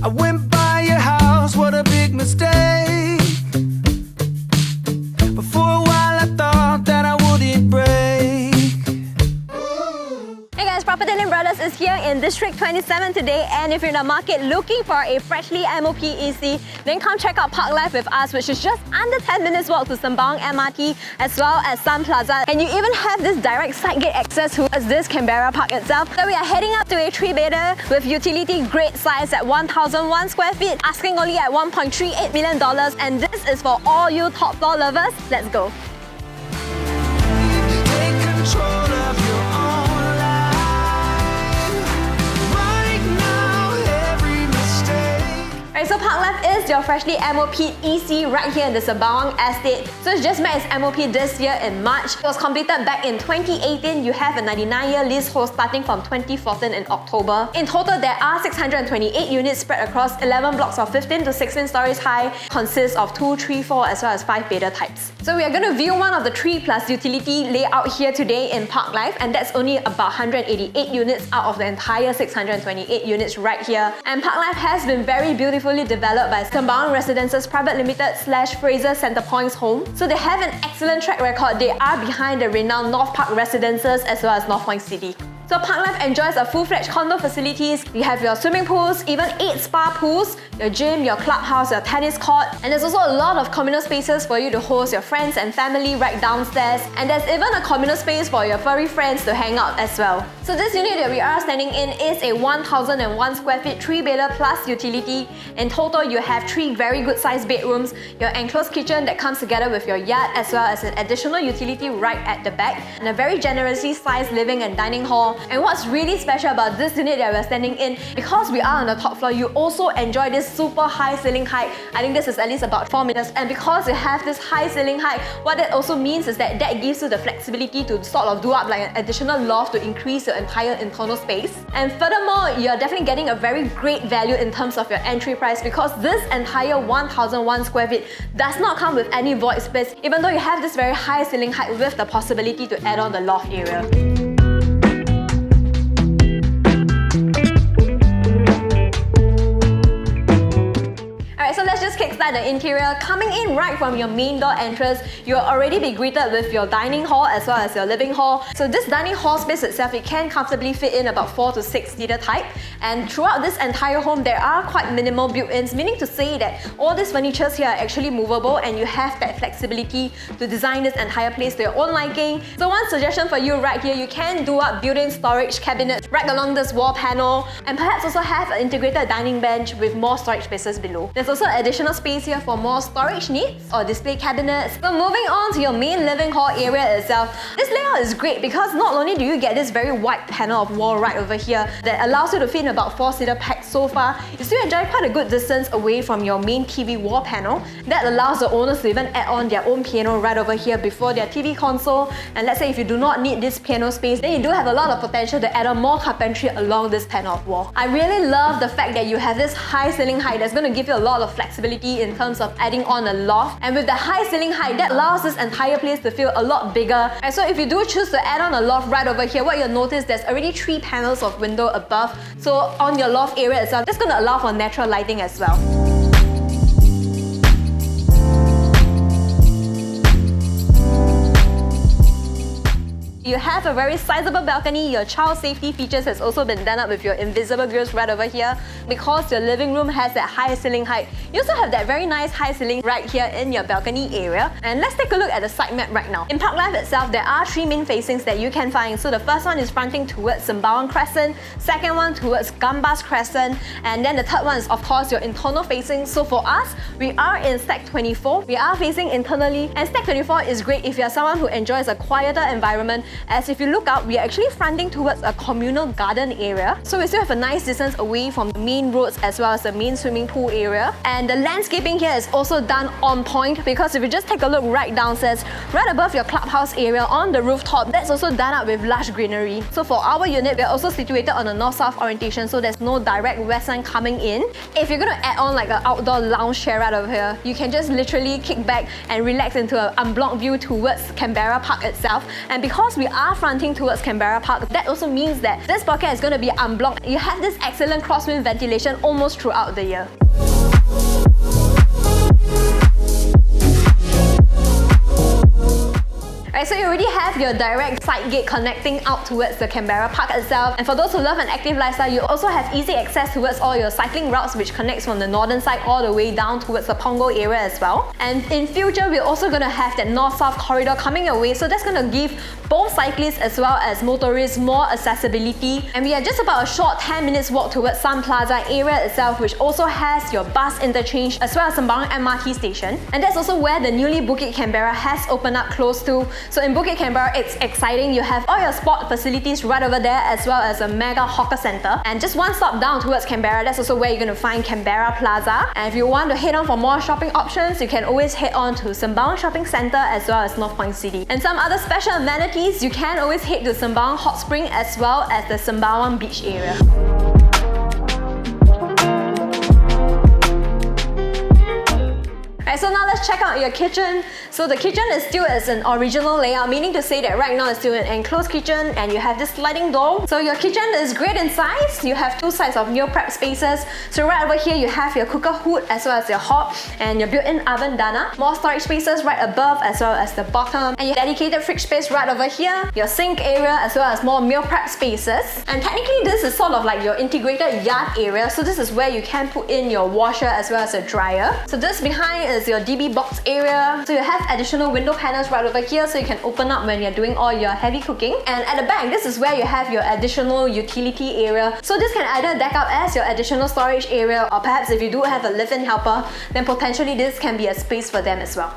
I went by your house, what a big mistake. But for a while I thought that I wouldn't break. Hey guys, PropertyLimBrothers is here in District 27 today, and if you're in the market looking for a freshly MOP EC, then come check out Parc Life with us, which is just under 10 minutes walk to Sembawang MRT as well as Sun Plaza. And you even have this direct side gate access towards this Canberra Park itself. So we are heading up to a 3-bedder with utility grade size at 1,001 square feet, asking only at $1.38 million, and this is for all you top floor lovers. Let's go. Take control of your own life. Right now, every mistake. Alright, so Parc Life is your freshly MOP-ed EC right here in the Sembawang estate. So it's just met its MOP this year in March. It was completed back in 2018. You have a 99-year leasehold starting from 2014 in October. In total, there are 628 units spread across 11 blocks of 15 to 16 stories high, consists of 2, 3, 4 as well as 5-bedder types. So we are going to view one of the 3+ utility layout here today in Parc Life, and that's only about 188 units out of the entire 628 units right here. And Parc Life has been very beautifully developed by Sembawang Residences Private Limited / Fraser Centrepoint's home. So they have an excellent track record. They are behind the renowned North Park Residences as well as North Point City. So Parc Life enjoys a full-fledged condo facilities. You have your swimming pools, even 8 spa pools, your gym, your clubhouse, your tennis court, and there's also a lot of communal spaces for you to host your friends and family right downstairs. And there's even a communal space for your furry friends to hang out as well. So this unit that we are standing in is a 1,001 square feet 3-bedder plus utility. In total, you have 3 very good sized bedrooms, your enclosed kitchen that comes together with your yard, as well as an additional utility right at the back, and a very generously sized living and dining hall. And what's really special about this unit that we're standing in, because we are on the top floor, you also enjoy this super high ceiling height. I think this is at least about 4 meters, and because you have this high ceiling height, what that also means is that gives you the flexibility to sort of do up like an additional loft to increase your entire internal space. And furthermore, you're definitely getting a very great value in terms of your entry price, because this entire 1,001 square feet does not come with any void space, even though you have this very high ceiling height with the possibility to add on the loft area. So let's just kickstart the interior. Coming in right from your main door entrance, you'll already be greeted with your dining hall as well as your living hall. So this dining hall space itself, it can comfortably fit in about 4 to 6 seater type. And throughout this entire home, there are quite minimal built-ins, meaning to say that all these furnitures here are actually movable, and you have that flexibility to design this entire place to your own liking. So one suggestion for you right here, you can do up built-in storage cabinets right along this wall panel, and perhaps also have an integrated dining bench with more storage spaces below. There's also additional space here for more storage needs or display cabinets. So moving on to your main living hall area itself, this layout is great because not only do you get this very wide panel of wall right over here that allows you to fit in about 4-seater packed sofa, you still enjoy quite a good distance away from your main TV wall panel. That allows the owners to even add on their own piano right over here before their TV console. And let's say if you do not need this piano space, then you do have a lot of potential to add on more carpentry along this panel of wall. I really love the fact that you have this high ceiling height that's going to give you a lot of flexibility in terms of adding on a loft. And with the high ceiling height, that allows this entire place to feel a lot bigger. And so if you do choose to add on a loft right over here, what you'll notice, there's already 3 panels of window above. So on your loft area itself, that's going to allow for natural lighting as well. You have a very sizable balcony. Your child safety features has also been done up with your invisible grills right over here. Because your living room has that high ceiling height, you also have that very nice high ceiling right here in your balcony area. And let's take a look at the site map right now. In Parc Life itself, there are 3 main facings that you can find. So the first one is fronting towards Sembawang Crescent, second one towards Gambas Crescent, and then the third one is of course your internal facing. So for us, we are in Stack 24. We are facing internally, and Stack 24 is great if you're someone who enjoys a quieter environment, as if you look out, we're actually fronting towards a communal garden area. So we still have a nice distance away from the main roads as well as the main swimming pool area. And the landscaping here is also done on point, because if you just take a look right downstairs, right above your clubhouse area on the rooftop, that's also done up with lush greenery. So for our unit, we're also situated on a north-south orientation, so there's no direct west sun coming in. If you're going to add on like an outdoor lounge chair right over here, you can just literally kick back and relax into an unblocked view towards Canberra Park itself. And because we are fronting towards Canberra Park, that also means that this pocket is going to be unblocked. You have this excellent crosswind ventilation almost throughout the year. Right, so you already have your direct side gate connecting out towards the Canberra Park itself. And for those who love an active lifestyle, you also have easy access towards all your cycling routes, which connects from the northern side all the way down towards the Pongo area as well. And in future, we're also going to have that north-south corridor coming your way, so that's going to give both cyclists as well as motorists more accessibility. And we are just about a short 10 minutes walk towards Sun Plaza area itself, which also has your bus interchange as well as Sembawang MRT station. And that's also where the newly Bukit Canberra has opened up close to. So in Bukit Canberra, it's exciting. You have all your sport facilities right over there, as well as a mega hawker centre. And just one stop down towards Canberra, that's also where you're going to find Canberra Plaza. And if you want to head on for more shopping options, you can always head on to Sembawang Shopping Centre as well as North Point City. And some other special amenities, you can always head to Sembawang Hotsprings as well as the Sembawang Beach area. Right, so now let's check out your kitchen. So the kitchen is still as an original layout, meaning to say that right now it's still an enclosed kitchen and you have this sliding door. So your kitchen is great in size. You have two sides of meal prep spaces. So right over here you have your cooker hood as well as your hob and your built-in oven dana. More storage spaces right above as well as the bottom. And your dedicated fridge space right over here. Your sink area as well as more meal prep spaces. And technically this is sort of like your integrated yard area. So this is where you can put in your washer as well as a dryer. So this behind is your DB box area. So you have additional window panels right over here so you can open up when you're doing all your heavy cooking. And at the back, this is where you have your additional utility area. So this can either deck up as your additional storage area, or perhaps if you do have a live-in helper, then potentially this can be a space for them as well.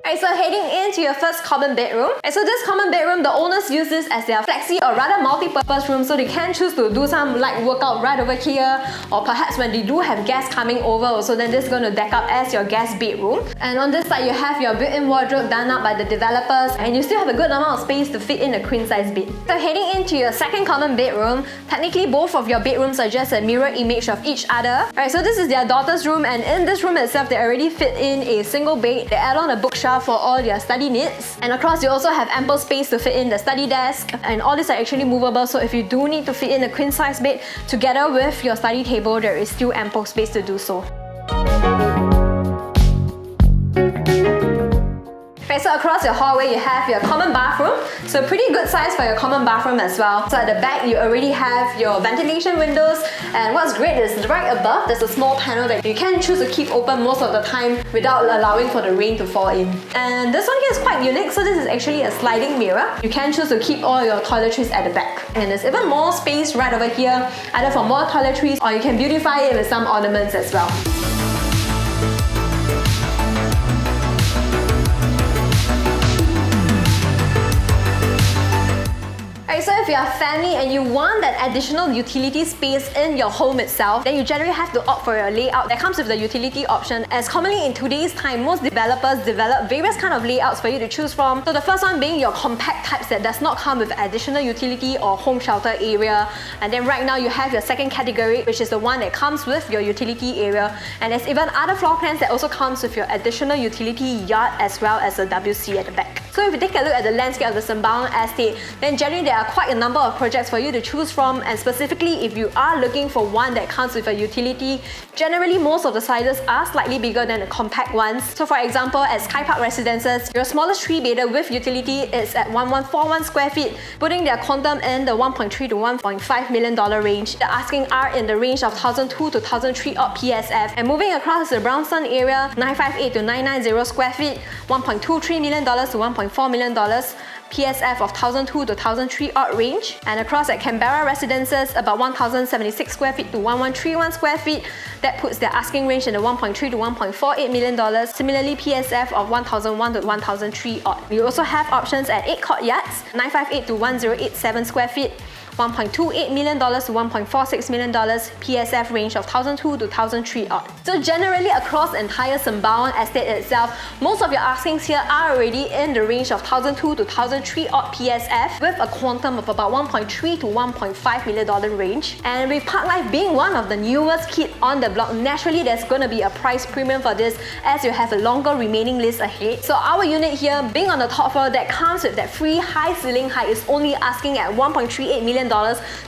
Right, so heading into your first common bedroom. Right, so this common bedroom, the owners use this as their flexi or rather multi-purpose room, so they can choose to do some light workout right over here, or perhaps when they do have guests coming over, so then this is going to deck up as your guest bedroom. And on this side, you have your built-in wardrobe done up by the developers, and you still have a good amount of space to fit in a queen-size bed. So heading into your second common bedroom, technically both of your bedrooms are just a mirror image of each other. Right, so this is their daughter's room, and in this room itself, they already fit in a single bed. They add on a bookshelf for all your study needs, and across you also have ample space to fit in the study desk, and all these are actually movable, so if you do need to fit in a queen size bed together with your study table, there is still ample space to do so. Okay, so across your hallway you have your common bathroom, so pretty good size for your common bathroom as well. So at the back you already have your ventilation windows, and what's great is right above there's a small panel that you can choose to keep open most of the time without allowing for the rain to fall in. And this one here is quite unique, so this is actually a sliding mirror. You can choose to keep all your toiletries at the back, and there's even more space right over here, either for more toiletries or you can beautify it with some ornaments as well. So if you are a family and you want that additional utility space in your home itself, then you generally have to opt for your layout that comes with the utility option, as commonly in today's time, most developers develop various kind of layouts for you to choose from. So the first one being your compact types that does not come with additional utility or home shelter area. And then right now you have your second category, which is the one that comes with your utility area. And there's even other floor plans that also comes with your additional utility yard as well as a WC at the back. So if you take a look at the landscape of the Sembawang estate, then generally there are quite a number of projects for you to choose from, and specifically if you are looking for one that comes with a utility, generally most of the sizes are slightly bigger than the compact ones. So for example, at Sky Park Residences, your smallest 3-bedder with utility is at 1141 square feet, putting their quantum in the $1.3 to $1.5 million range. The asking are in the range of 1,002 to 1,003 odd PSF, and moving across the Brownstone area, 958 to 990 square feet, $1.23 million to $1.4 million. PSF of 1,002 to 1,003 odd range, and across at Canberra Residences about 1,076 square feet to 1,131 square feet. That puts their asking range in the $1.3 to $1.48 million. Similarly, PSF of 1,001 to 1,003 odd. We also have options at 8 courtyards, 958 to 1,087 square feet, $1.28 million to $1.46 million, PSF range of 1,002 to 1,003 odd. So generally across the entire Sembawang estate itself, most of your askings here are already in the range of 1,002 to 1,003 odd PSF with a quantum of about $1.3 to $1.5 million range. And with Parc Life being one of the newest kid on the block, naturally there's going to be a price premium for this as you have a longer remaining list ahead. So our unit here, being on the top floor, that comes with that free high ceiling height, is only asking at $1.38 million.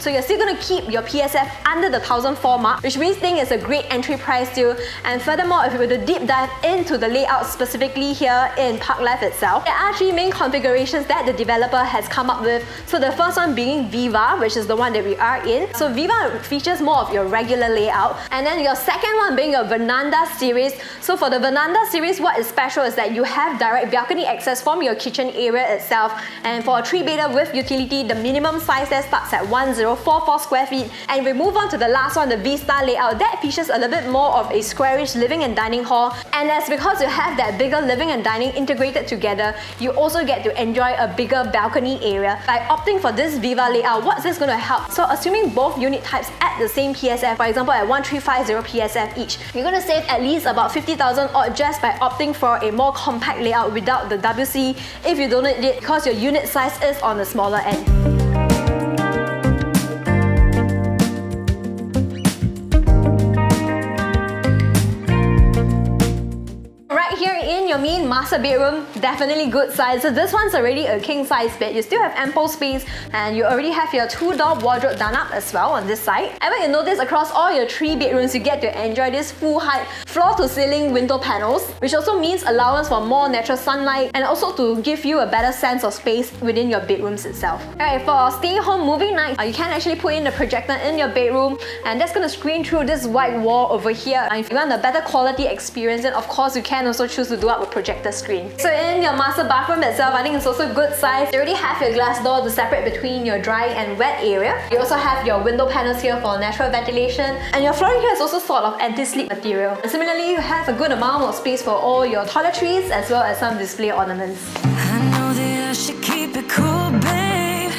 So you're still going to keep your PSF under the 1,004 mark, which we think is a great entry price deal. And furthermore, if you were to deep dive into the layout specifically here in Parc Life itself, there are three main configurations that the developer has come up with. So the first one being Viva, which is the one that we are in. So Viva features more of your regular layout. And then your second one being your Veranda series. So for the Veranda series, what is special is that you have direct balcony access from your kitchen area itself. And for a 3-bedder with utility, the minimum size there starts at 1044 square feet. And we move on to the last one, the Vista layout, that features a little bit more of a squarish living and dining hall. And that's because you have that bigger living and dining integrated together, you also get to enjoy a bigger balcony area. By opting for this Viva layout, what's this going to help? So assuming both unit types at the same PSF, for example at 1,350 PSF each, you're going to save at least about 50,000 odd just by opting for a more compact layout without the WC if you don't need it, because your unit size is on the smaller end. Your main master bedroom, definitely good size. So this one's already a king size bed. You still have ample space and you already have your 2-door wardrobe done up as well on this side. And when you notice across all your 3 bedrooms, you get to enjoy this full height floor to ceiling window panels, which also means allowance for more natural sunlight and also to give you a better sense of space within your bedrooms itself. Alright, for stay home movie night, you can actually put in the projector in your bedroom, and that's going to screen through this white wall over here. And if you want a better quality experience, then of course you can also choose to do up with projector screen. So in your master bathroom itself, I think it's also good size. You already have your glass door to separate between your dry and wet area. You also have your window panels here for natural ventilation, and your flooring here is also sort of anti-slip material. And similarly, you have a good amount of space for all your toiletries as well as some display ornaments. I know that I should keep it cool, babe.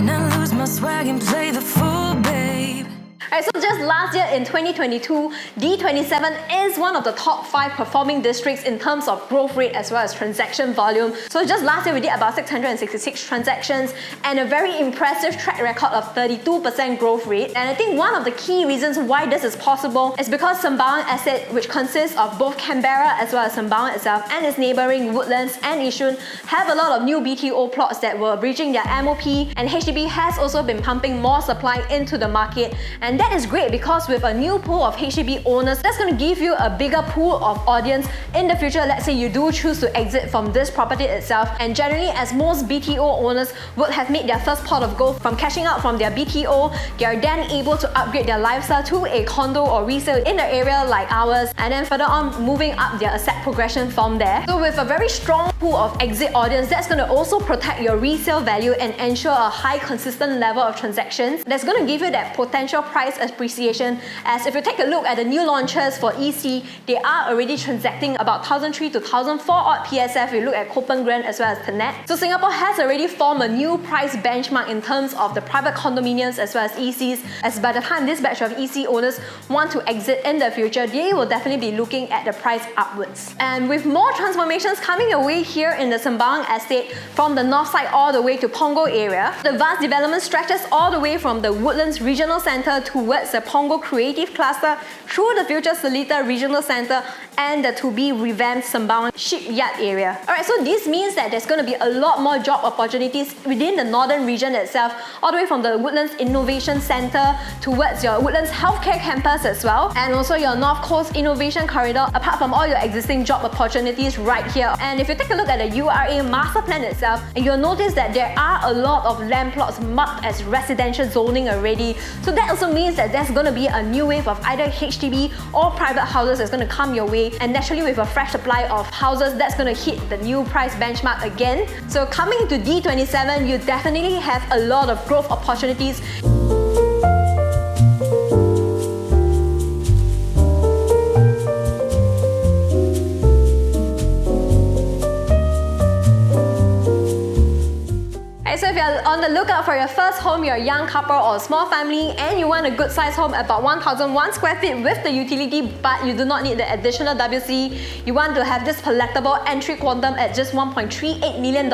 Now lose my swag and play the fool, babe. Alright, so just last year in 2022, D27 is one of the top 5 performing districts in terms of growth rate as well as transaction volume. So just last year we did about 666 transactions and a very impressive track record of 32% growth rate. And I think one of the key reasons why this is possible is because Sembawang asset, which consists of both Canberra as well as Sembawang itself and its neighbouring Woodlands and Yishun, have a lot of new BTO plots that were breaching their MOP, and HDB has also been pumping more supply into the market. And that is great because with a new pool of HDB owners, that's going to give you a bigger pool of audience in the future. Let's say you do choose to exit from this property itself, and generally as most BTO owners would have made their first pot of gold from cashing out from their BTO, they are then able to upgrade their lifestyle to a condo or resale in an area like ours, and then further on moving up their asset progression from there. So with a very strong pool of exit audience, that's going to also protect your resale value and ensure a high consistent level of transactions. That's going to give you that potential price appreciation, as if you take a look at the new launches for EC, they are already transacting about 1,003 to 1,004 odd PSF if you look at Copen Grand as well as Tenet. So Singapore has already formed a new price benchmark in terms of the private condominiums as well as ECs, as by the time this batch of EC owners want to exit in the future, they will definitely be looking at the price upwards. And with more transformations coming your way here in the Sembawang estate, from the north side all the way to Punggol area, the vast development stretches all the way from the Woodlands Regional Centre towards the Punggol Creative Cluster, through the future Seletar Regional Centre and the to-be revamped Sembawang Shipyard area. Alright, so this means that there's going to be a lot more job opportunities within the northern region itself, all the way from the Woodlands Innovation Centre towards your Woodlands Healthcare Campus as well, and also your North Coast Innovation Corridor, apart from all your existing job opportunities right here. And if you take a look at the URA master plan itself, you'll notice that there are a lot of land plots marked as residential zoning already. So that also means that there's going to be a new wave of either HDB or private houses that's going to come your way, and naturally with a fresh supply of houses, that's going to hit the new price benchmark again. So coming to D27, you definitely have a lot of growth opportunities. Alright, so if you're on the lookout for your first home, you're a young couple or a small family, and you want a good sized home about 1,001 square feet with the utility, but you do not need the additional WC, you want to have this palatable entry quantum at just $1.38 million,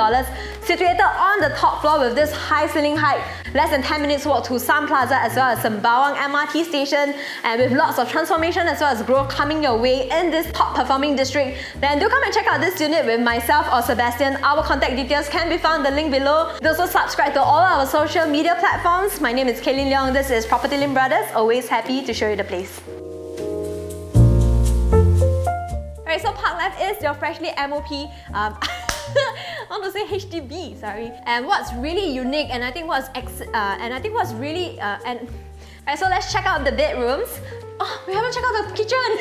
situated on the top floor with this high ceiling height, less than 10 minutes walk to Sun Plaza as well as Sembawang MRT station, and with lots of transformation as well as growth coming your way in this top performing district, then do come and check out this unit with myself or Sebastian. Our contact details can be found in the link below. You also subscribe to all our social media platforms. My name is Caline Leong. This is PropertyLimBrothers. Always happy to show you the place. Alright, so Parc Life is your freshly MOP. I want to say HDB, sorry. And what's really unique, and I think what's really Alright, so let's check out the bedrooms. Oh, we haven't checked out the kitchen.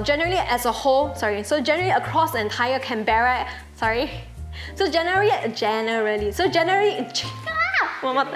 Generally as a whole, so generally across the entire Canberra, one more time.